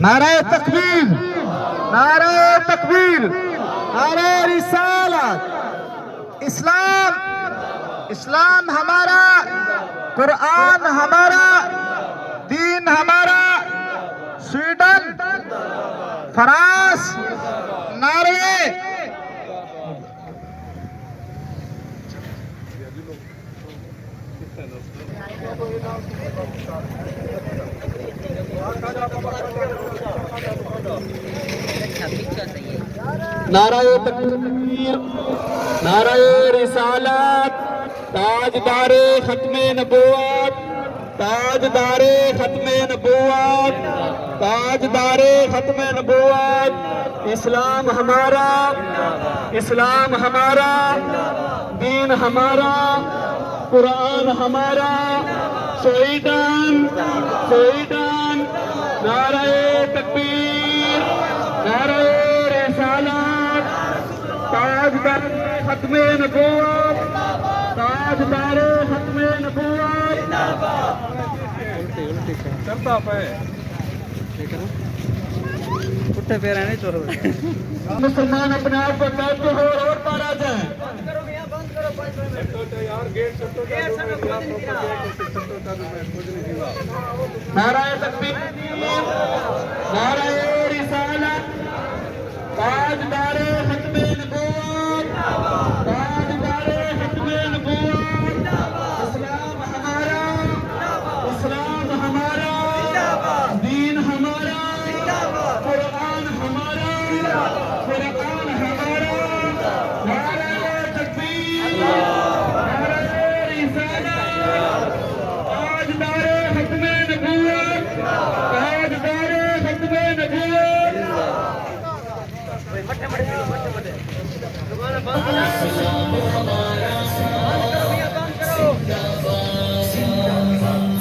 نعرہ تکبیر، نعرہ تکبیر، نعرہ رسالت۔ اسلام، اسلام ہمارا، قرآن ہمارا، دین ہمارا۔ سویڈن، فرانس، ناروے، نعرہ تکبیر، نعرہ رسالت، تاجدار ختم نبوت، تاجدار ختم نبوت، تاجدار ختم نبوت۔ اسلام ہمارا، اسلام ہمارا، دین ہمارا، قرآن ہمارا۔ سویڈن، سویڈن، نعرہ تکبیر، نعرہ رسالت، تاجدار ختم نبوت، تاجدار ختم نبوت۔ پٹھے پیر نہیں چور مسلمان اپنے آپ کو کہتے ہو اور پار آ جائیں۔ نعرہ تکبیر، نعرہ رسالت، تاجدار ختم نبوت، تاجدار ختم نبوت۔ اسلام ہمارا، اسلام ہمارا، دین ہمارا، قرآن ہمارا، قرآن ہمارا۔ نعرہ تکبیر، نعرہ رسالت، تاجدار ختم نبوت، تاجدار ختم نبوت۔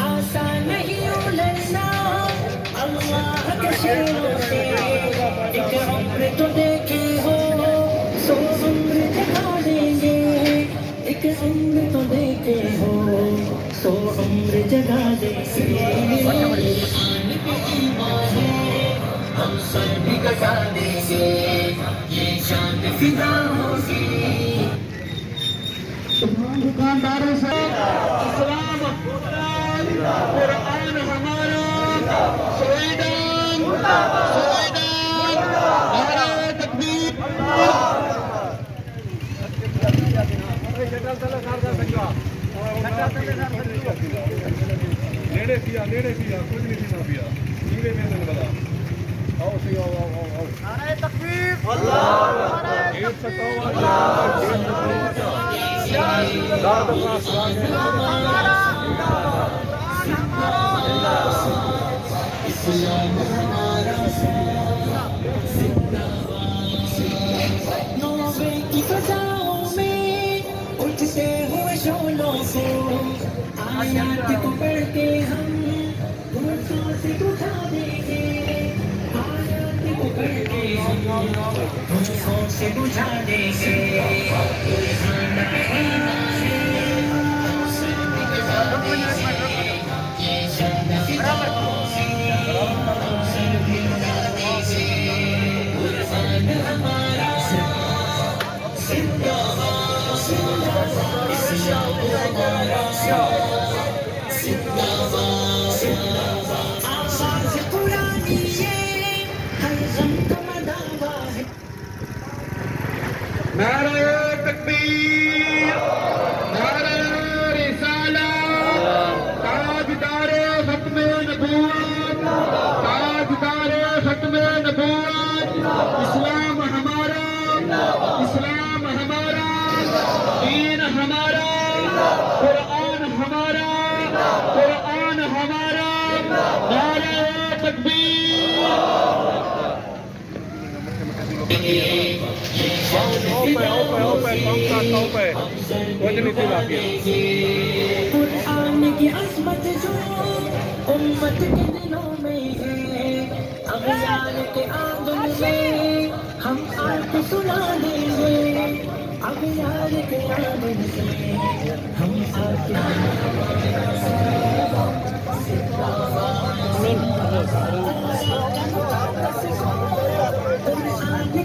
آسان نہیں لڑنا اللہ کے شیروں سے، ایک عمر تو دیکھے ہو 100 عمر دکھا دیں گے، ایک عمر تو دیکھے ہو 100 عمر جگا دیں گے۔ آن پہ ایمان ہے ہم سر بھی کٹا دیں گے، یہ شان فدا ہوگی۔ دکانداروں سے اسلام ہمارا، قرآن ہمارا۔ سویڈن، سویڈن، نعرہ تکبیر۔ نعرہ تکبیر، نوے کی فضاؤں میں اٹھتے ہوئے شعلوں کو، آیات کو پڑھ کے ہم گھوڑوں سے اٹھا دیں گے، آیات کو پڑھ کے ہم گھوڑوں سے بجھا دیں گے۔ قرآن پہ ایمان ہے ہم سر بھی کٹا دیں گے، یہ شان فدا ہوگی، ہم سر بھی کٹا دیں گے۔ قرآن ہمارا زندہ باد، اسلام ہمارا زندہ باد۔ آواز قرآنی ہے ہر غم کا مداوا ہے۔ نعرہ تکبیر، نعرہ رسالت، تاجدار ختم نبوت، تاجدار ختم نبوت۔ اسلام ہمارا، اسلام ہمارا، دین ہمارا، قرآن ہمارا، قرآن ہمارا۔ نعرہ تکبیر۔ قرآن کی عظمت جو امت کے دلوں میں ہے، اغیار کے آنگن میں ہم آ کے سنا دیں گے، اغیار کے آنگن میں ہم آ کے سنا دیں گے۔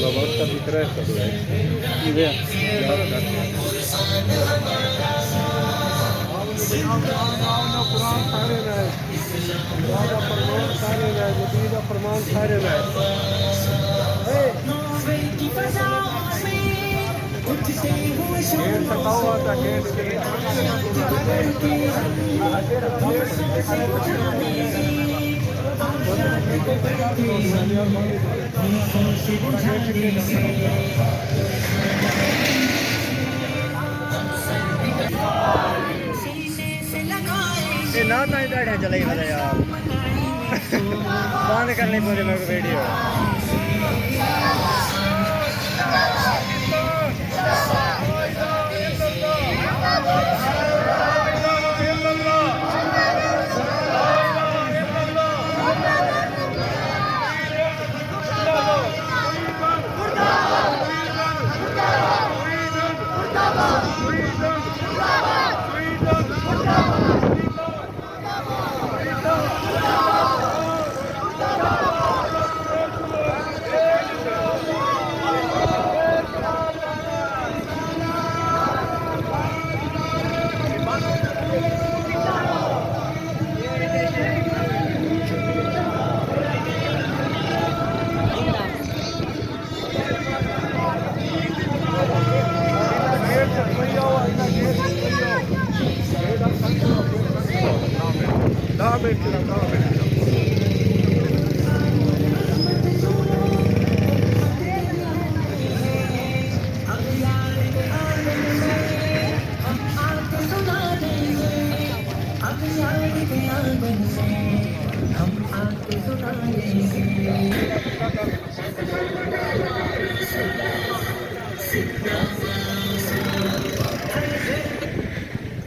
La volta di cresta dov'è? Idea. قرآن سارے رہے راجا فرمان سارے رہے جدیدہ فرمان سارے رہے گیٹ سکا ہوا تھا گیٹ نہ بیٹھے چلے ہی مزہ یار بند کرنی پڑے میرے کو ویڈیو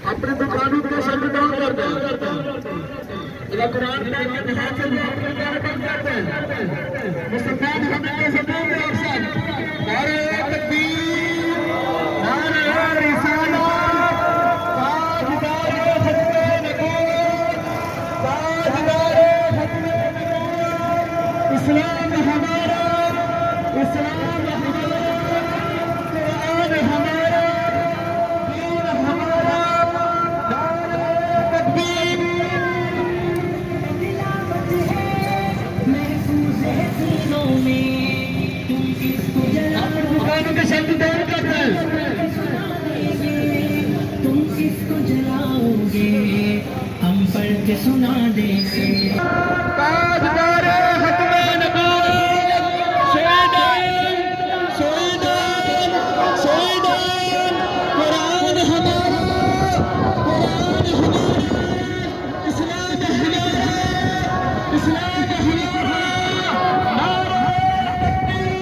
اپنی دکانوں کو شٹ ڈاؤن کر دیں قرآن پاک کے ہاتھ سے بند کر دیں مصطفیٰ محمد کے زبان میں آپ سب نعرہ تکبیر نعرہ رسالت تاجدار ختم نبوت تاجدار ختم نبوت اسلام ہمارا اسلام ہمارا قرآن ہمارا دین ہمارا دکانوں کے شٹ ڈاؤن کر دیں تم اس کو جلاؤ گے ہم پڑھ کے سنا دیں گے تاجدار ختم نبوت شہیدان شہیدان شہیدان قرآن ہمارا قرآن ہمارا اسلام ہمارا اسلام ہمارا نعرہ تکبیر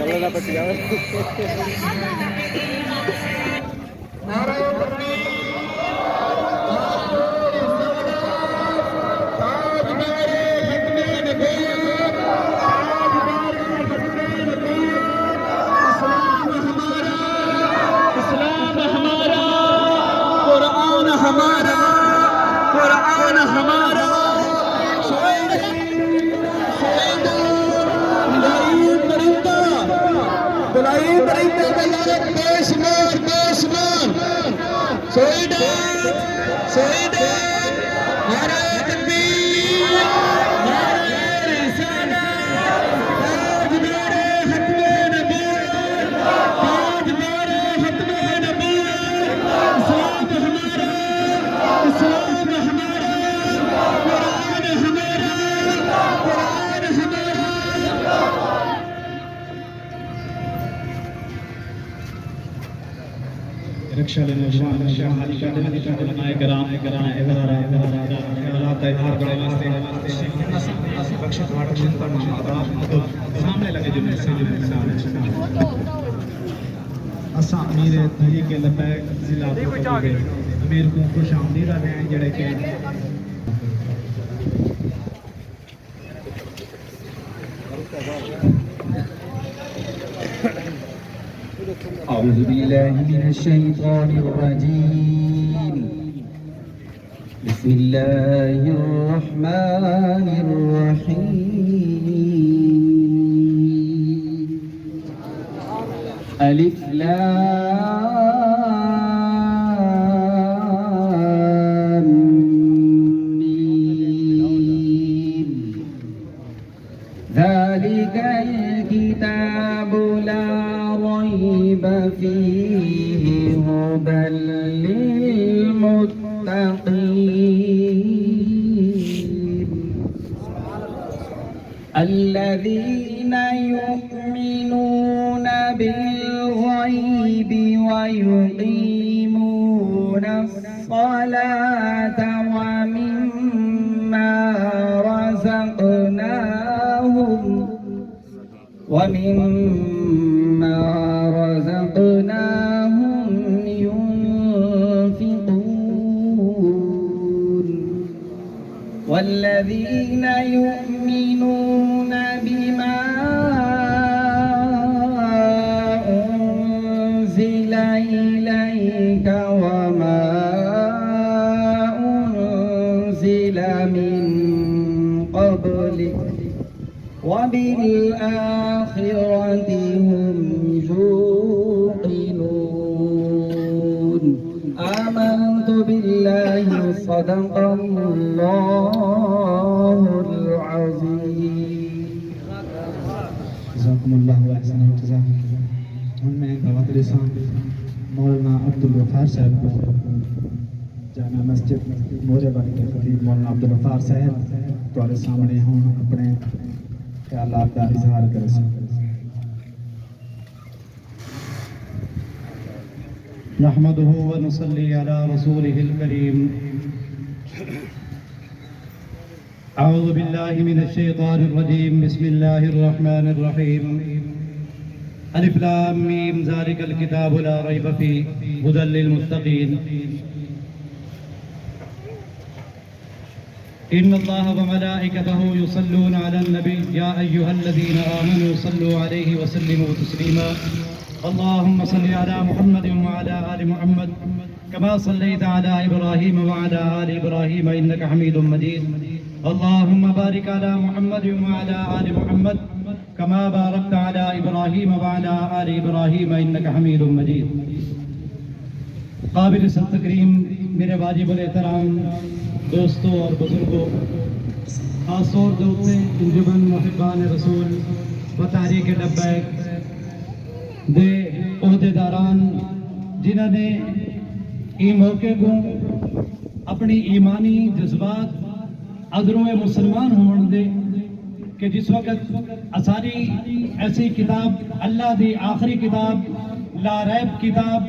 No dapat jangan. رکشا نوجوان علماء کرام خیالات اظہار کرنے واسطے بخشت واٹر پر سامنے لگے جو اساں امیر تحریک لبیک ضلع امیر کو خوش آمدید ہیں جڑے کہ أعوذ بالله من الشيطان الرجيم بسم الله الرحمن الرحيم ألف لام ميم ذلك الكتاب لا ريب فيه هدى للمتقين الذين يؤمنون بالغيب ويقيمون الصلاة ومما رزقناهم ومما رزقناهم ينفقون والذين يؤمنون بما أنزل إليك وما أنزل من قبلك وبالآخرة هم يوقنون آمنت بالله صدق الله العظيم جزاکم اللہ احسن الجزاء. میں دعوت رسان مولانا عبدالغفار صاحب کو جامع مسجد مورے بانی کے خطیب مولانا عبدالغفار صاحب تمہارے سامنے ہوں اپنے خیالات کا اظہار کر سکتے. نحمده ونصلي على رسوله الكريم. أعوذ بالله من الشيطان الرجيم. بسم الله الرحمن الرحيم. ألف لام ميم ذلك الكتاب لا ريب فيه هدى للمتقين. إن الله وملائكته يصلون على النبي يا أيها الذين آمنوا صلوا عليه وسلموا تسليما. اللهم صل على محمد وعلى آل محمد كما صليت على إبراهيم وعلى آل إبراهيم إنك حميد مجيد. اللهم بارك على محمد وعلى آل محمد كما باركت على إبراهيم وعلى آل إبراهيم إنك حميد مجيد. قابل تکریم میرے واجب الاحترام دوستوں اور بزرگوں، خاص طور سے انجمن محبان رسول و تحریک لبیک دے عہدیداران جنہوں نے یہ موقع کو اپنی ایمانی جذبات ادروں مسلمان ہون دے کہ جس وقت اساری ایسی کتاب اللہ دی آخری کتاب لا ریب کتاب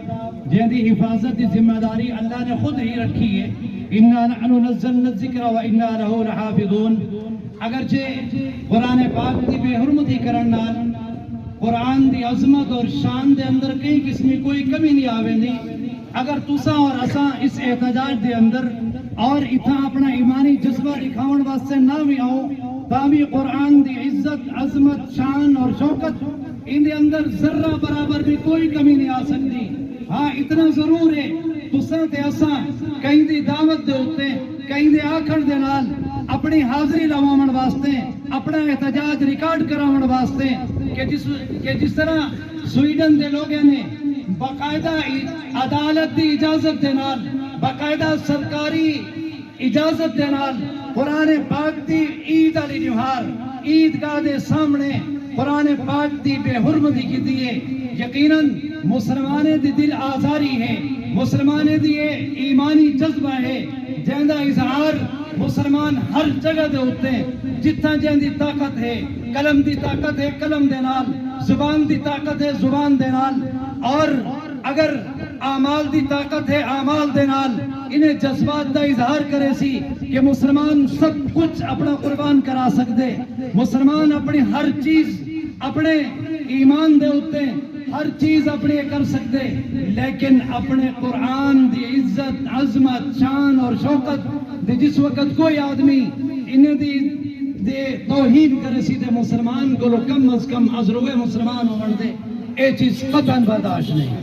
جن دی حفاظت کی ذمہ داری اللہ نے خود ہی رکھی ہے. اِنَّا نَحْنُ نَزَّلْنَا الذِّكْرَ وَإِنَّا لَهُ لَحَافِظُونَ. اگرچہ قرآن پاک دی بے حرمتی کرن نال قرآن دی عظمت اور شان دے اندر کئی قسمی کوئی کمی نہیں آوے نہیں. اگر تسا اور اساں اس احتجاج دے اندر اور اتنا اپنا ایمانی جذبہ دکھاؤن واسطے نہ بھی آؤ تاں بھی قرآن دی عزت عظمت شان اور شوکت ان دے اندر ذرہ برابر بھی کوئی کمی نہیں آ سکتی. ہاں اتنا ضرور ہے تساں تے اساں کہیں دی دعوت دے ہوتے کہیں دے آکھڑ دے نال اپنی حاضری لواؤن واسطے اپنا احتجاج ریکارڈ کراؤن واسطے کہ جس طرح سویڈن دے لوگوں نے باقاعدہ عدالت دی اجازت دے نال باقاعدہ سرکاری اجازت دے نال قرآن پاک دی عید علی نہار عیدگاہ دے سامنے قرآن پاک دی بے حرمتی کی دیئے. یقیناً مسلمانے دی دل آزاری ہے، مسلمانے دی ایمانی جذبہ ہے جہندہ اظہار مسلمان ہر جگہ دے ہوتے ہیں. جتنا جہندی طاقت ہے قلم دی طاقت ہے قلم دے نال، زبان دی طاقت ہے زبان دے نال، اور اگر اعمال دی طاقت ہے اعمال دے نال انہیں جذبات دا اظہار کرے سی کہ مسلمان سب کچھ اپنا قربان کرا سکتے. مسلمان اپنی ہر چیز اپنے ایمان دے ہوتے ہیں ہر چیز اپنے کر سکتے، لیکن اپنے قرآن دی عزت عظمت شان اور شوکت دی جس وقت کوئی آدمی انہیں دی توہین کرے سی دے مسلمان کو لو کم از کم ازروے مسلمان ہون دے اے چیز قطعاً برداشت نہیں.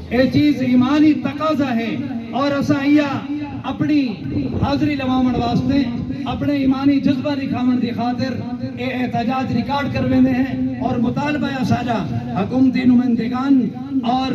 اے چیز ایمانی تقاضا ہے اور اسائیہ اپنی حاضری لواؤن واسطے اپنے ایمانی جذبہ دکھاؤن دی خاطر اے احتجاج ریکارڈ کرویندے ہیں اور مطالبہ ساجا حکومتی نمائندگان اور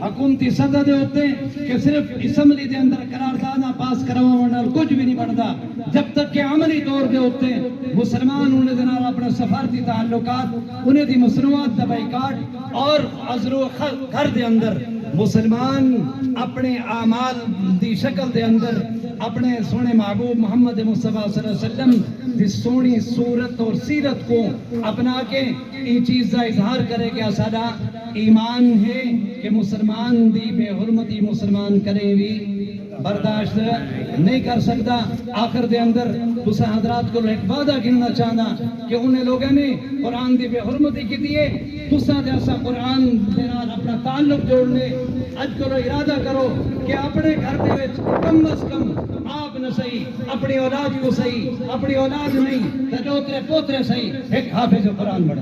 حکومتی صدر دے ہوتے ہیں کہ صرف اسمبلی دے اندر قرارداداں پاس کرواؤن نال کچھ بھی نہیں بنتا جب تک کہ عملی طور دے ہوتے ہیں مسلمان انہیں دے نال اپنے سفارتی تعلقات انہیں دی مصنوعات دا بائیکاٹ اور عذر و گھر دے اندر مسلمان اپنے اعمال دی شکل دے اندر اپنے سونے محبوب محمد مصطفیٰ صلی اللہ علیہ وسلم دی سونی صورت اور سیرت کو اپنا کے یہ چیز کا اظہار کرے کہ سارا ایمان ہے کہ مسلمان دی بے حرمتی مسلمان کرے بھی برداشت نہیں کر سکتا. آخر دے اندر تسا حضرات کو ایک وعدہ گننا چاہنا کہ انہیں لوگوں نے قرآن دی بے حرمتی کی دیئے تسا دے ایسا قرآن دے نال اپنا تعلق جوڑنے اج کرو ارادہ کرو کہ اپنے گھر دے وچ کم از کم آپ نہ صحیح اپنی اولاد کو صحیح اپنی اولاد نہیں تجوترے پوترے صحیح ایک حافظ قرآن بڑھے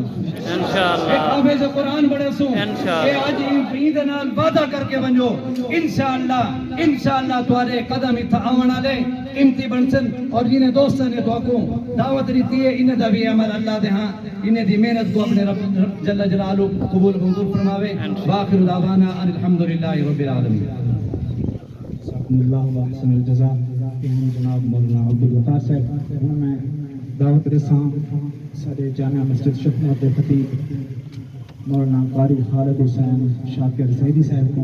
انشاءاللہ. ایک حافظ قرآن بڑھے سو کہ آج عید نال وعدہ کر کے ونجو انشاءاللہ تمہارے قدم اتھا آون والے قیمتی بنسن. اور جنہیں دوستوں نے تو کو دعوت دیتی ہے انہیں دا بھی عمل اللہ دے ہاں انہیں دی محنت کو اپنے رب جل جلالہ قبول منظور فرماوے. واخر دعوانا ان الحمدللہ رب العالمین. اللہ و احسن الجزاء. جناب مولانا عبدالغفار صاحب انہوں میں دعوت رساں سارے جامعہ مسجد شفنہ کے خطیب مولانا قاری خالد حسین شاکر سعیدی صاحب کو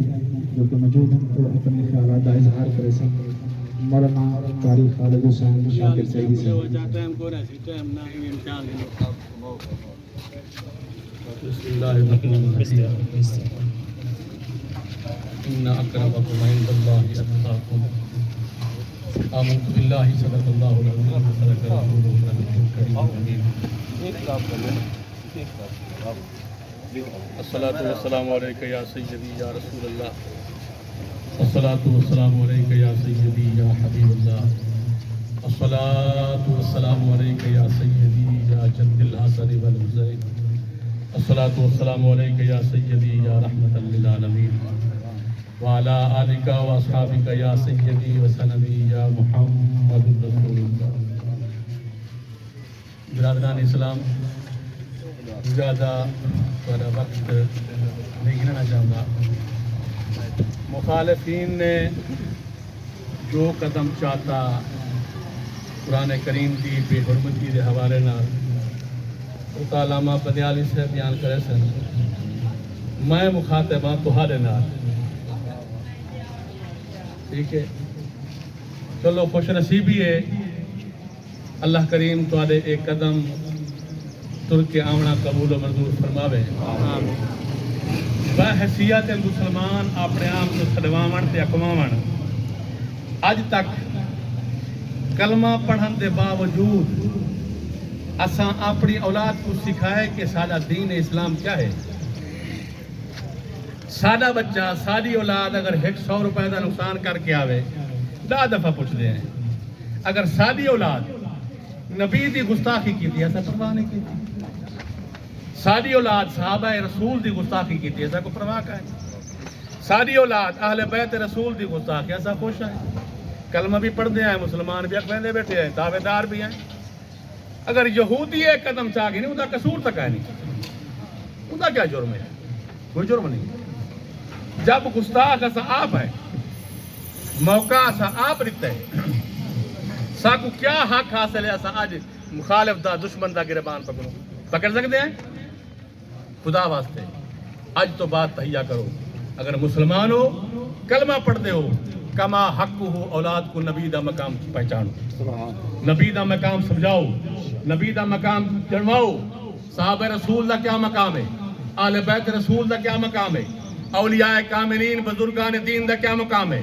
جو کہ موجود ہیں تو اپنے خیالات کا اظہار کرے سن. مولانا قاری خالد حسین شاکر سعیدی صاحب. بسم اللہ الرحمن الرحیم. ان اکرمکم عند اللہ اتقاکم. آمنت باللہ صدق اللہ العظیم صدق رسولہ النبی الکریم الامین. الصلاۃ والسلام علیک یا سیدی یا رسول اللہ. الصلاۃ والسلام علیک یا سیدی یا حبیب اللہ. الصلاۃ والسلام علیک یا سیدی یا جد الحسن والحسین. الصلاۃ والسلام علیک یا سیدی یا رحمۃ للعالمین. وعلى آلك وأصحابك يا سيدي وسندي يا محمد رسول الله. برادران اسلام زیادہ تھوڑا وقت نہیں گننا چاہوں گا. مخالفین نے جو قدم چاہتا قرآن کریم کی بے حرمتی کے حوالے نال وہ علامہ بدیالی سے بیان کرے سن. میں مخاطب ہاں تہاڈے نال. ٹھیک ہے چلو خوش نصیبی ہے اللہ کریم تواڈے ایک قدم تر کے آمنا قبول و منظور فرماوے. بحیثیت مسلمان اپنے آپ کو چھڈواون تے اقواون اج تک کلمہ پڑھن دے باوجود اساں اپنی اولاد کو سکھائے کہ سارا دین اسلام کیا ہے. سادہ بچہ ساری اولاد اگر 100 روپے کا نقصان کر کے آوے 10 دفعہ پوچھتے ہیں. اگر ساری اولاد نبی دی گستاخی کی تھی ایسا پرواہ نہیں کی تھی. ساری اولاد صحابہ رسول دی گستاخی کی تھی ایسا کو پرواہ کا ہے. ساری اولاد اہل بیت رسول دی گستاخی ایسا خوش ہے. کلمہ بھی پڑھتے ہیں مسلمان بھی اکویندے بیٹھے ہیں دعوے دار بھی ہیں. اگر یہودی ایک قدم چاہ گئی نہیں ان کا قصور تک ہے نہیں. ان کا کیا جرم ہے؟ کوئی جرم نہیں. جب گستاخ ایسا آپ ہے موقع ایسا آپ رکھتے ہیں ساکو کیا حق حاصل ہے ایسا آج مخالف دا دشمن دا گربان پکڑ سکتے ہیں. خدا واسطے آج تو بات تہیا کرو. اگر مسلمان ہو کلمہ پڑھتے ہو کما حق ہو اولاد کو نبی دا مقام پہچانو. نبی دا مقام سمجھاؤ. نبی دا مقام جنواؤ. صحابہ رسول دا کیا مقام ہے. آل بیت رسول دا کیا مقام ہے. اولیاء کاملین بزرگان دین دا کیا مقام ہے.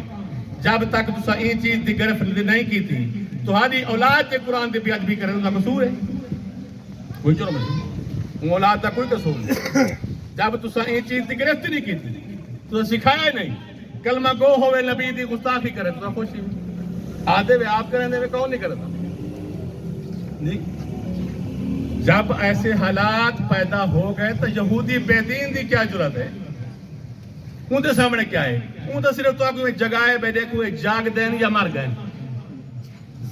جب تک تسا این چیز دی گرفت نہیں کی تھی تہاڈی اولاد تے قرآن دی بے ادبی کرن دا قصور ہے. کوئی جرم نہیں. اولاد دا کوئی قصور نہیں. جب تسا این چیز دی گرفت نہیں کی تھی تو سکھایا ہی نہیں. کلمہ گو ہوئے نبی دی گستاخی کرے تو خوشی آدھے وے آپ کریں دے وے کون نہیں کرتا نہیں. جب ایسے حالات پیدا ہو گئے تو یہودی بے دین دی کیا جرات ہے. ان کے سامنے کیا ہے. ان تو صرف تو کوئی جگائے بے دیکھو ایک جاگ دین یا مر گئے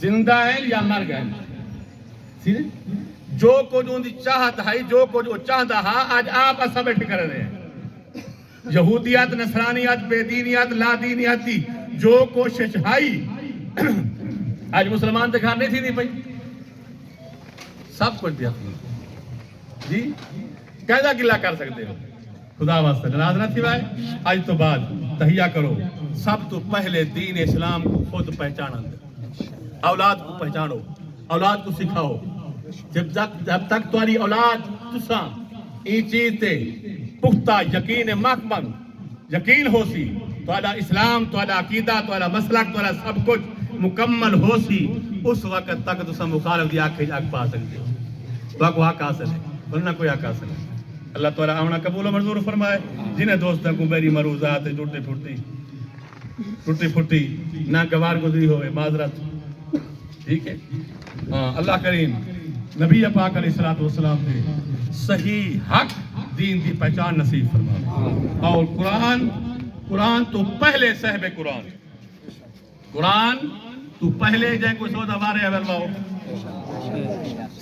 زندہ ہیں یا مر گئے. جو کچھ ان کی چاہت ہے جو کچھ وہ چاہتا ہے آج آپ ایسا بیٹھ کر رہے ہیں. یہودیات نصرانیات بے دینیات لا دینیات دی جو کوشش ہے آج مسلمان دکھا نہیں تھی نہیں بھائی سب کچھ دیا جی کیسا گلا کر سکتے ہو. خدا واسطے ناراض نہ تھی بھائی. آج تو بعد تہیا کرو سب تو پہلے دین اسلام کو خود پہچانا اولاد کو پہچانو اولاد کو سکھاؤ. جب تک تمہاری اولاد تسا این چیز تے پختہ یقین محکم یقین ہو سی تو اسلام تو عقیدہ تو مسلک تو سب کچھ مکمل ہو سی اس وقت تک تسا مخالف دی آنکھیں اگ پا سکتے ہو باقو حق حاصل ہے ورنہ کوئی حق حاصل ہے اللہ تعالیٰ آمنا قبول و منظور فرمائے جنہیں دوستوں کو میری مروزات ٹوٹی پھوٹی نہ گوار گزری ہوئے معذرت ٹھیک ہے اللہ کریم نبی پاک علیہ الصلوۃ والسلام کے صحیح حق دین دی پہچان نصیب فرمائے اور قرآن تو پہلے صاحب قرآن تو پہلے جائیں کوئی سودا وارے اللہ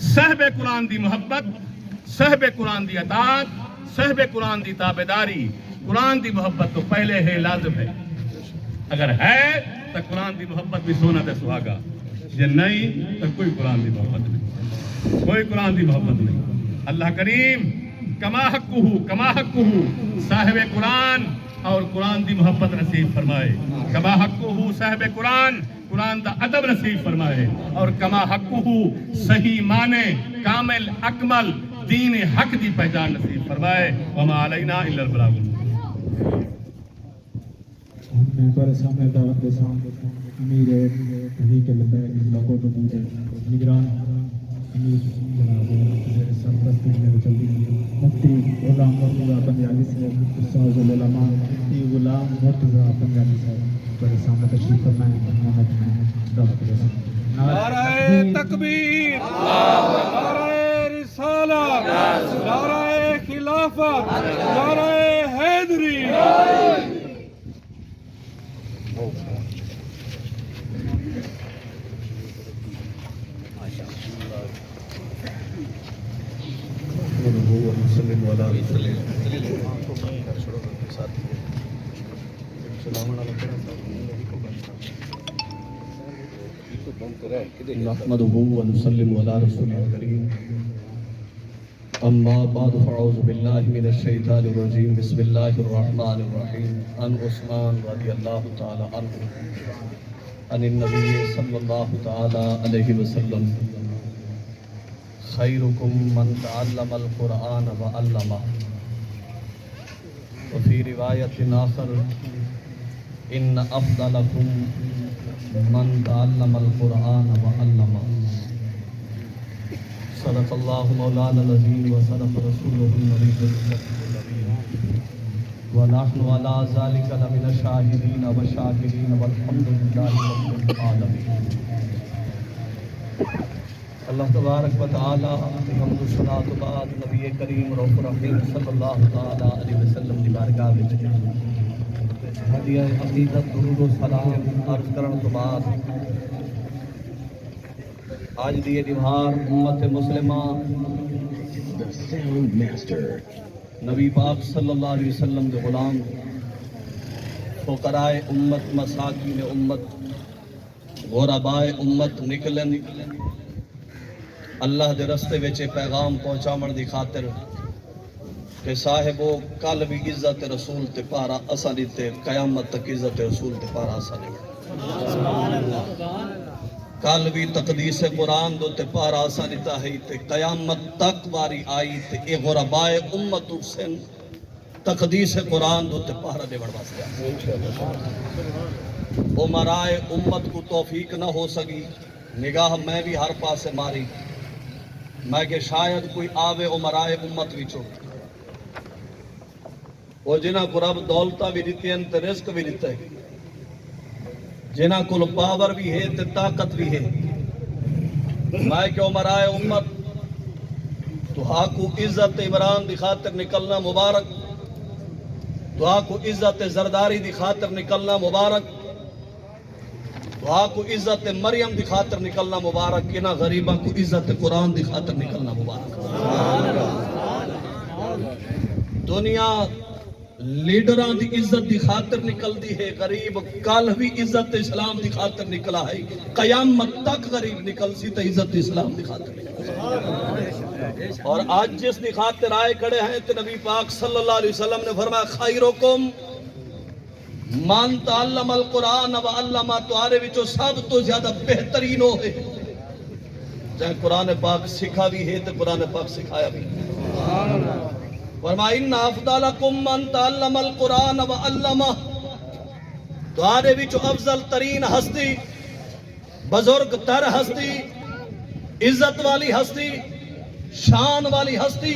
صاحب قرآن دی محبت صاحب قرآن دی اطاعت صاحب قرآن دی تابعداری قرآن دی محبت تو پہلے ہے لازم ہے اگر ہے تو قرآن دی محبت بھی سونا تے سہاگا یہ نہیں تو کوئی قرآن دی محبت نہیں کوئی قرآن دی محبت نہیں اللہ کریم کما حقہ صاحب قرآن اور قرآن دی محبت نصیب فرمائے کما حقہ صاحب قرآن دا ادب نصیب فرمائے اور کما حقہ صحیح معنی کامل اکمل دین حق دی پہچان نصیب فرمائے وما علینا الا البلاغ میں پر سامنے دعوت کے سامنے امیر تحریک لبیک علاقوں کو دور نگران امیر جناب سرپرست میں چلتی مفتی غلام مرتضیٰ بنیالی صاحب استاد العلماء مفتی غلام مرتضیٰ بنیالی صاحب پر سامنے تشریف فرمائیں دعوت کے سامنے نعرہ تکبیر نعرہ رسالت نعرہ خلافت نعرہ حیدری نحمده ونسلم على رسوله الكريم اما بعد فاعوذ بالله من الشيطان الرجيم بسم الله الرحمن الرحيم عن عثمان رضي الله تعالى عنه عن النبي صلى الله تعالى عليه وسلم خيركم من تعلم القرآن وعلمه وفي رواية آخر إن أفضلكم من تعلم القرآن وعلمه صدق الله مولانا العظيم وصدق رسوله النبي الكريم ونحن على ذلك لمن الشاهدين والشاكرين والحمد لله رب العالمين اللہ تبارک و تعالی حمد و ثنا تو بعد نبی کریم رؤوف رحیم صلی اللہ تعالی علیہ وسلم دی بارگاہ وچ ہدیہ عقیدت درود و سلام عرض کرن تو بعد آج دی دیوار امت مسلمہ نبی پاک صلی اللہ علیہ وسلم دے غلام فقراء امت مساکین امت غرباء امت نکلن اللہ دے رستے وچ پیغام پہنچاون دی خاطر کہ صاحبو کل بھی عزت رسول تے پارا اساں دیتے قیامت تک عزت رسول تے پارا اساں دیتے کل بھی تقدیس قرآن دو تے پارا اساں دیتا ہے تے قیامت تک واری آئی تے اے غرباء امت سن تقدیس قرآن دو تے پارا دے بڑھ واسطے عمرائے امت کو توفیق نہ ہو سکی نگاہ میں بھی ہر پاس سے ماری میں کہ شاید کوئی آوے عمرائے امت وچوں وہ جنہاں کو رب دولتہ بھی دیتی ہیں تے رزق بھی دیتا ہے جنہاں کو پاور بھی ہے تے طاقت بھی ہے میں کہ عمرائے امت تو ہاں کو عزت عمران دی خاطر نکلنا مبارک تو ہاں کو عزت زرداری دی خاطر نکلنا مبارک تو ہاں کو عزت مریم دی خاطر نکلنا مبارک انہاں غریباں کو عزت قرآن دی خاطر نکلنا مبارک دنیا لیڈران دی عزت دی خاطر نکل دی ہے غریب کل بھی عزت اسلام دی خاطر نکلا ہے قیامت تک غریب نکل سی تو عزت اسلام دی خاطر نکل اور آج جس دی خاطر آئے کھڑے ہیں تو نبی پاک صلی اللہ علیہ وسلم نے فرمایا خیرکم من تعلم القرآن و علمہ تمہارے وچوں سب تو زیادہ بہترین ہوئے جہاں قرآن پاک سکھا بھی ہے تو قرآن پاک سکھایا بھی فرمایا ان افضلکم من تعلم القرآن و علمہ تمہارے وچوں افضل ترین ہستی بزرگ تر ہستی، عزت والی ہستی، شان والی ہستی،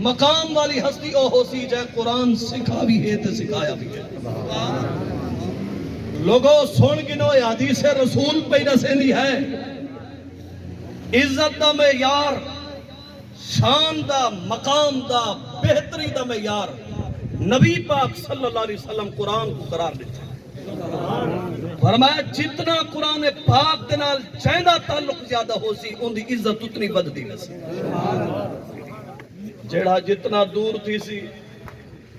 مقام والی ہستی او ہو سی جائے قرآن سکھا بھی ہے تے سکھایا بھی ہے۔ لوگوں سن گنو حدیث رسول پہ دسیندی ہے، عزت دا معیار، شان دا، مقام دا، بہتری دا معیار نبی پاک صلی اللہ علیہ وسلم قرآن کو قرار دیتا ہے۔ فرمایا جتنا قرآن پاک دے نال چاہندہ تعلق زیادہ ہو سی ان دی عزت اتنی بدھ دی سی، جیڑا جتنا دور تھی سی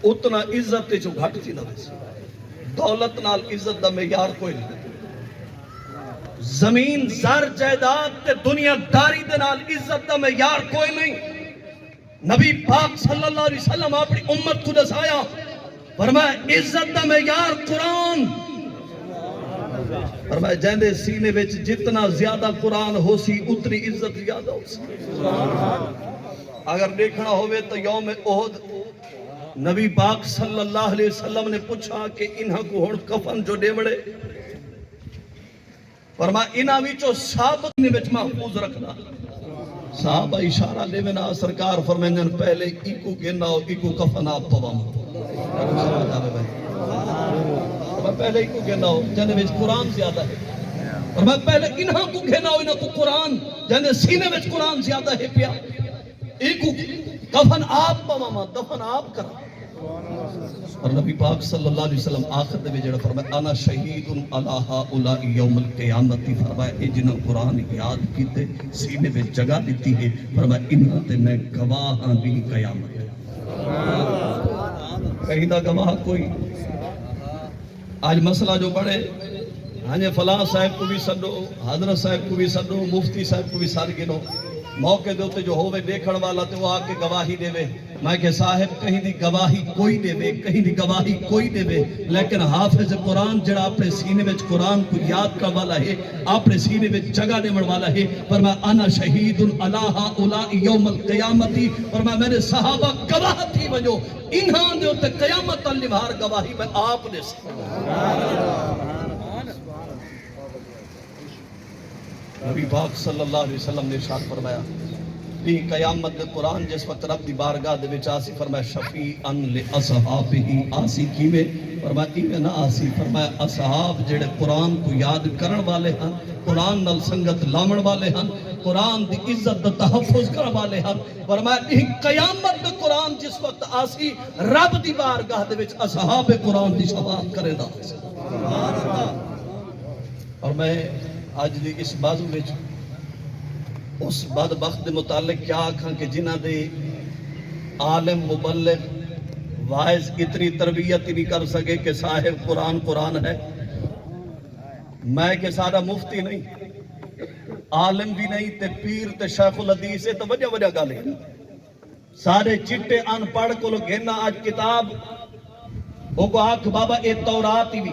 اتنا عزت تے جو گھٹ تھی نہ سی۔ دولت نال عزت دا معیار کوئی نہیں، زمین زر جائیداد تے دنیا داری دے نال عزت دا معیار کوئی نہیں۔ نبی پاک صلی اللہ علیہ وسلم اپنی امت کو دسایا، فرمایا عزت دا معیار قرآن، فرمایا جیندے سینے وچ جتنا زیادہ قرآن ہو سی اتنی عزت زیادہ ہو سی۔ اگر دیکھنا ہوئے تو یوم احد نبی پاک صلی اللہ علیہ وسلم نے پوچھا کہ انہاں کو ہن کفن جو ڈیوڑے، فرمایا انہاں وچوں ثابت نے وچ محفوظ رکھنا۔ صحابہ اشارہ دے میں نا سرکار فرمائیں پہلے ایکو گناؤ ایکو کفن آپ پوام، پہلے ایکو گناؤ جانے وچ قرآن زیادہ ہے، فرمایا پہلے انہاں کو گناؤ انہاں کو قرآن جانے سینے وچ قرآن زیادہ ہے پیا، ایکو کفن آپ پوام دفن آپ کرا۔ اور نبی پاک صلی اللہ علیہ وسلم آخر دے جڑا فرمایا انا شہید علی ہؤلاء یوم القیامت، فرمایا اے جنہاں قرآن یاد کیتے سینے میں جگہ دیتی ہے، فرمایا انہاں تے میں گواہ ہاں بھی قیامت ہے۔ کہیں دا گواہ کوئی آج مسئلہ جو بڑھے ہاں فلاں صاحب کو بھی سدو، حضرت صاحب کو بھی سدو، مفتی صاحب کو بھی سار گنو، موقع دوتے جو ہوئے دیکھن والا تے وہ آکے گواہی دے وے، میں کہ صاحب کہیں دی گواہی کوئی دے وے، کہیں دی گواہی کوئی دے وے، لیکن حافظ قرآن جڑا اپنے سینے میں قرآن کو یاد کر والا ہے، اپنے سینے میں جگہ دے مڑ والا ہے، فرمایا انا شہید علی ہؤلاء یوم القیامت، فرمایا میرے صحابہ گواہ تھی وجو انہاں دے تے قیامت النہار گواہی میں آپ نے نبی پاک صلی اللہ علیہ وسلم نے ارشاد فرمایا کہ قیامت میں قرآن جس وقت رب دی بارگاہ دے وچ آسی، فرمایا شفیعاً لاصحابہ، آسی کیویں، فرمایا ایویں نہ آسی، فرمایا اصحاب جڑے قرآن کو یاد کرن والے ہیں، قرآن نال سنگت لاون والے ہیں، قرآن دی عزت دا تحفظ کرن والے ہیں، فرمایا قیامت میں قرآن جس وقت آسی رب دی بارگاہ دے وچ اصحاب قرآن دی شفاعت کرے دا۔ اور میں آج دی اس بازو میں اس بدبخت دے متعلق کیا آکھاں کہ جنہ دے عالم مبلغ وائز اتنی تربیت نہیں کر سکے کہ صاحب قرآن قرآن ہے، میں کہ سارا مفتی نہیں، عالم بھی نہیں، تے پیر تے شیخ الحدیث تے وجہ وجہ گالے سارے چٹے ان پڑھ کو لوگ گھننا آج کتاب وہ کو آکھ بابا اے تورات ہی بھی،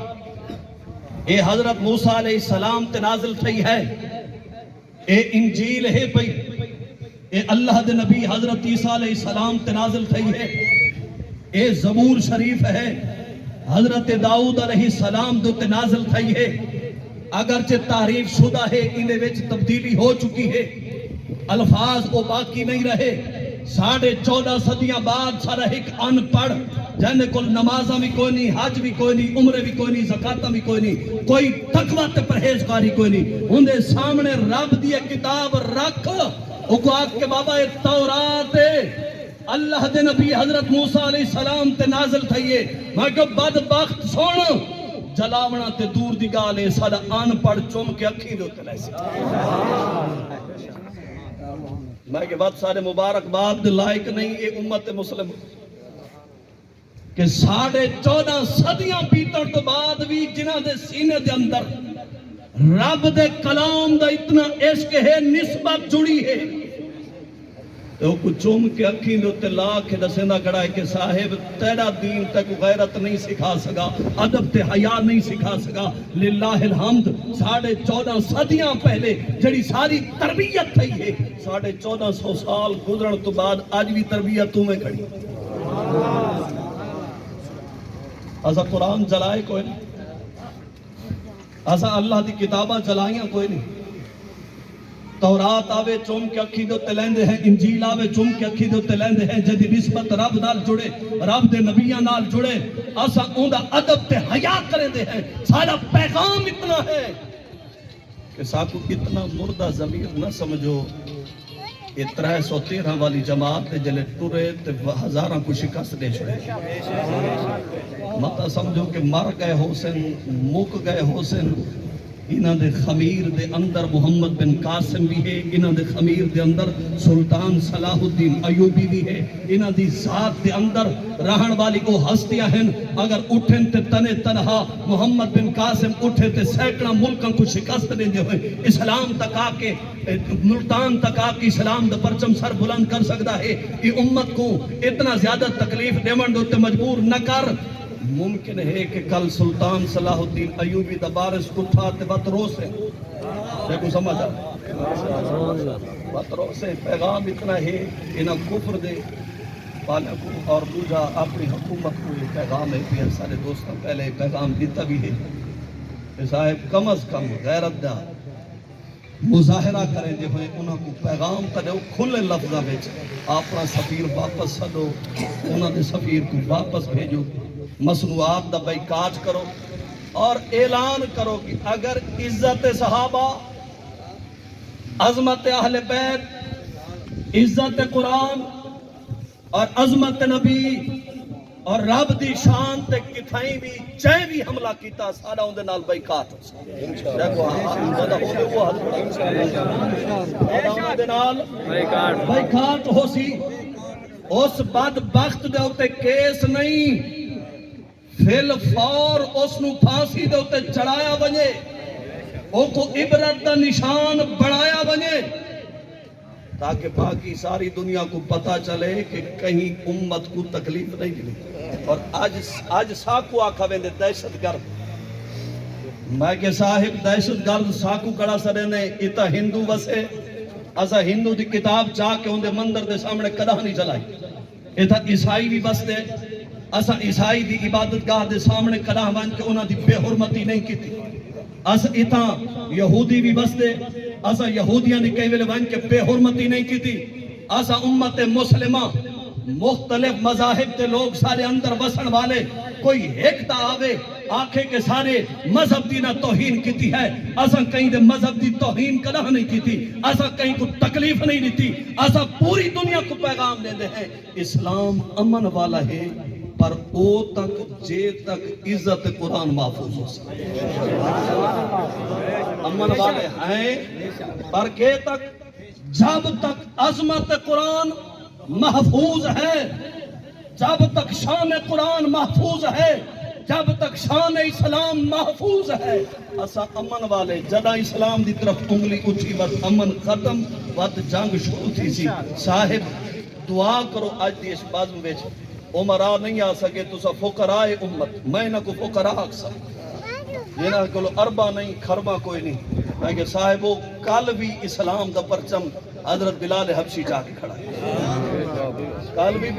اے حضرت موسیٰ علیہ السلام تے نازل تھی ہے، اے انجیل ہے پئی، اے اللہ دے نبی حضرت عیسیٰ علیہ السلام تے نازل تھی ہے، اے زبور شریف ہے، حضرت داؤد علیہ السلام دو تے نازل تھی ہے، اگرچہ تعریف شدہ ہے انہیں وچ تبدیلی ہو چکی ہے، الفاظ وہ باقی نہیں رہے، 14.5 صدیاں بعد سارا ایک ان پڑھ جنہیں کل نمازہ بھی کوئی نہیں، حج بھی کوئی نہیں، عمرے بھی کوئی نہیں، زکاتہ بھی کوئی نہیں، کوئی تقویٰ تے پرہیزگاری کوئی نہیں، انہیں سامنے رب دی کتاب رکھ، وہ کو آگ کے بابا ایک تورات ہے، اللہ دے نبی حضرت موسیٰ علیہ السلام تے نازل تھئیے، میں کہ بدبخت سونا جلاونا تے دور دی گالے سادہ آن پڑھ چوم کے اکھی دو تلے سے میں کہ بات سارے مبارک بات لائق نہیں اے امت مسلم کہ 14.5 صدیاں بیتر تو بعد بھی جنہ دے سینے دے اندر رب دے کلام دا اتنا عشق ہے، نسبت جڑی ہے، تو کچھ چوم کے اکھی دو تلا کے دسیندہ کڑا ہے کہ صاحب تیرا دین تک غیرت نہیں سکھا سکا، ادب تے حیا نہیں سکھا سکا، للہ الحمد 14.5 صدیاں پہلے جڑی ساری تربیت تھی ہے 1450 سال گزرن تو بعد آج بھی تربیت تمہیں کھڑی ایسا قرآن جلائے کوئی نہیں، اسا اللہ دی کتاباں چلائیاں کوئی نہیں. تورات آوے چوم کے اکھی دے تے لیندے ہیں, انجیل آوے چوم کے اکھی دے تے لیندے ہیں, جدی نسبت رب نال جڑے, رب دے نبیاں نال جڑے, اسا اوندا ادب تے حیا کریندے ہیں. سارا پیغام اتنا ہے کہ ساکو اتنا مردہ ضمیر نہ سمجھو. یہ 313 والی جماعت جلے ٹرے تے ہزاراں کو شکست دے چھڑے. متا سمجھو کہ مر گئے حسین, مک گئے حسین. انہاں دے خمیر دے اندر محمد بن قاسم بھی ہے, انہاں دے خمیر دے اندر سلطان صلاح الدین ایوبی بھی ہے, انہاں دی ذات دے اندر رہن والی وہ ہستیاں ہیں. اگر اٹھن تے تنے تنہا محمد بن قاسم اٹھے تے سینکڑا ملکاں کو شکست دے ہوئے. اسلام تک آ کے ملتان تک آ کے اسلام دا پرچم سر بلند کر سکتا ہے. یہ امت کو اتنا زیادہ تکلیف دیون دے مجبور نہ کر. ممکن ہے کہ کل سلطان صلاح الدین ایوبی دا بارش اٹھا تے بطروس ہے, دیکھو سمجھا, بطروس ہے. پیغام اتنا ہے انہاں کفر دے پالا کو اور دوجا اپنی حکومت کو یہ پیغام ہے. پھر سارے دوستوں پہلے پیغام دیتا بھی ہے کہ صاحب کم از کم غیرت دا مظاہرہ کریں دے ہوئے انہاں کو پیغام کرے کھلے لفظاں وچ اپنا سفیر واپس سدو, انہاں دے سفیر کو واپس بھیجو, مصنوعات دا بائیکاٹ کرو اور اعلان کرو کہ اگر عزت صحابہ, عظمت اہل بیت, عزت قرآن اور عظمت نبی اور رب دی شان تے کتھائیں بھی چاہے بھی حملہ کیتا سارا اندے نال بائیکاٹ دیکھو اندے نال بائیکاٹ ہو سی. اس بدبخت دے ہوتے کیس نہیں, فل فور اس نو پھانسی دے ہوتے چڑھایا بنے, او کو عبرت دا نشان بڑھایا بنے, تاکہ باقی ساری دنیا کو پتا چلے کہ کہیں امت کو تکلیف نہیں ملی. اور آج ساکو آکھا ویندے دہشت گرد. میں کہ صاحب دہشت گرد ساکو کڑا سرے نے اتا ہندو بسے, اسا ہندو دی کتاب چاہ کے اندے مندر دے سامنے کدہ نہیں چلائی. اتا عیسائی بھی بس دے, اسا عیسائی دی عبادت گاہ دے سامنے کدہ بن کے انہاں دی بے حرمتی نہیں کی تھی. اسا اتا یہودی بھی بس دے, اسا یہودیاں دی کئی ویلے بن کے بے حرمتی نہیں کی تھی. اسا امت مسلمہ مختلف مذاہب تے لوگ سارے اندر بسن والے, کوئی ایک دا آوے آنکھیں کے سارے مذہب دی نہ توہین کیتی ہے. اسا کہیں دے مذہب دی توہین کدہ نہیں کی تھی, اسا کہیں کو تکلیف نہیں دیتی. اسا پوری دنیا کو پیغام دے ہیں اسلام امن والا ہے, پر او تک جے تک عزت قرآن محفوظ ہو سکے. امن والے ہیں پر کے تک, جب تک عظمت قرآن محفوظ ہے, جب تک شان قرآن محفوظ ہے, جب تک شان اسلام محفوظ ہے, اسا امن والے. جدہ اسلام دی طرف انگلی اٹھی بس امن ختم, وقت جنگ شروع تھی سی. صاحب دعا کرو آج دی اس بازم بیچ عمرہ نہیں آ سکے تو سا فقرائے امت, میں نہ کو فقراء اکثر یہ نہ کلو اربا نہیں کھربا کوئی نہیں. میں کہ صاحبو کل بھی اسلام دا پرچم حضرت بلال حبشی جا کے کھڑا ہے, کل بھی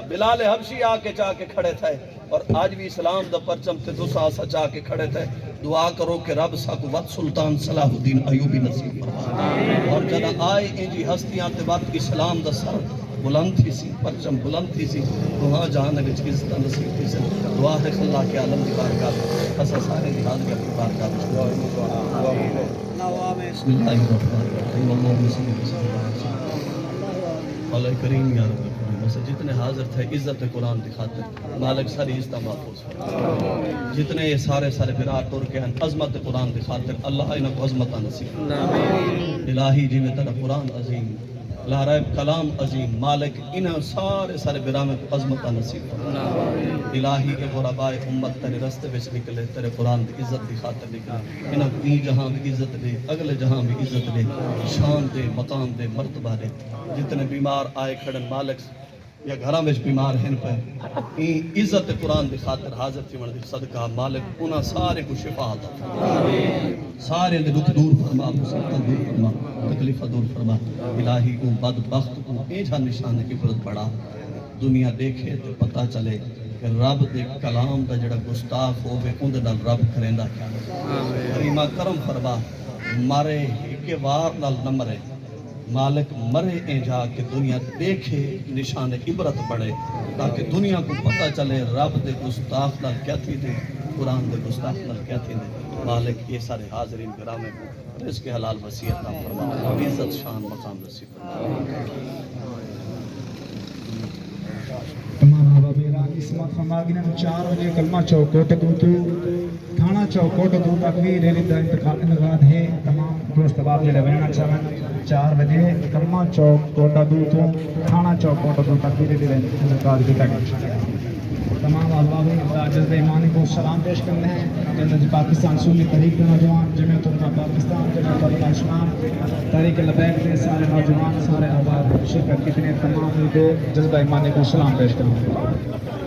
بلال حبشی آ کے جا کے کھڑے تھے, اور آج بھی اسلام دا پرچم تے دوسرا سا جا کے کھڑے تھے. دعا کرو کہ رب ساکو وقت سلطان صلاح الدین ایوبی نصیب فرمائے, اور جدہ آئے انجی ہستیاں تے وقت اسلام دا سر بلند تھی سی, پرچم بلند تھی سی, وہاں جہاں نگچ عزت نصیب تھی سی. دعا ہے اللہ کے عالم دی بارگاہ اسا سارے دی حاضر کی بارگاہ بسم اللہ الرحمن الرحیم. اللہم صلی اللہ علیہ کریم یا رب العالمین. بس جتنے حاضر تھے عزت قرآن دی خاطر مالک ساری عزت محفوظ فرمائے. جتنے سارے برات ٹور کے ہیں عظمت قرآن دی خاطر اللہ انہاں کو عظمت نصیب الہی جی میں تیرا قرآن عظیم لا ریب کلام عظیم مالک انہاں سارے برامے کو عظمت نصیب فرمائے. الہی کے غربائے امت تیرے رستے بچ نکلے, تیرے قرآن دی عزت دی خاطر نکلے, انہاں کو جہاں بھی عزت دے, اگلے جہاں بھی عزت دے, شان دے, مقام دے, مرتبہ دے. جتنے بیمار آئے کھڑن مالک یا گھراں وچ بیمار ہیں پہ عزت قرآن دی خاطر حاضر تھی من دی صدقہ مالک انہاں سارے کو شفا عطا فرما, سارے دے دکھ دور فرما, مصیبت دور فرما, تکلیف دور فرما. الہی کو بدبخت کو ایجا نشان کی عبرت پڑا, دنیا دیکھے تو پتہ چلے کہ رب دے کلام دا جڑا گستاخ ہوے اون دے نال رب کریندا کیا کریمہ کرم فرما مارے ایک وار نال نہ مرے مالک مرے ایں جا کے دنیا دیکھے نشان عبرت پڑے تاکہ دنیا کو پتہ چلے رب دے گستاخ نال کیا تھی دے قرآن دے گستاخ نال کیا تھی دے مالک یہ سارے حاضرین گرامی کو رزق حلال وسیع عطا فرما عزت شان مقام نصیب فرما تمام احبابیران اس وقت فرما گئے 4 بجے کلمہ چوکوٹ تو تھانہ چوکوٹ تو تقریر ریلی دا انعقاد ہے تمام دوست احباب جڑے وینا چاہن 4 بجے کلمہ چوکوٹ تو تھانہ چوکوٹ تو تقریر ریلی دا انعقاد کیتا گیا تمام احباب جذبہ ایمانی کو سلام پیش کرنے ہیں جنرل پاکستان سنی تحریک کے نوجوان جمعیت علماء پاکستان جمعیت علماء اسلام تحریک لبیک کے سارے نوجوان سارے احباب شرکت کتنے تمام کو جذبہ ایمانی کو سلام پیش کرنے ہیں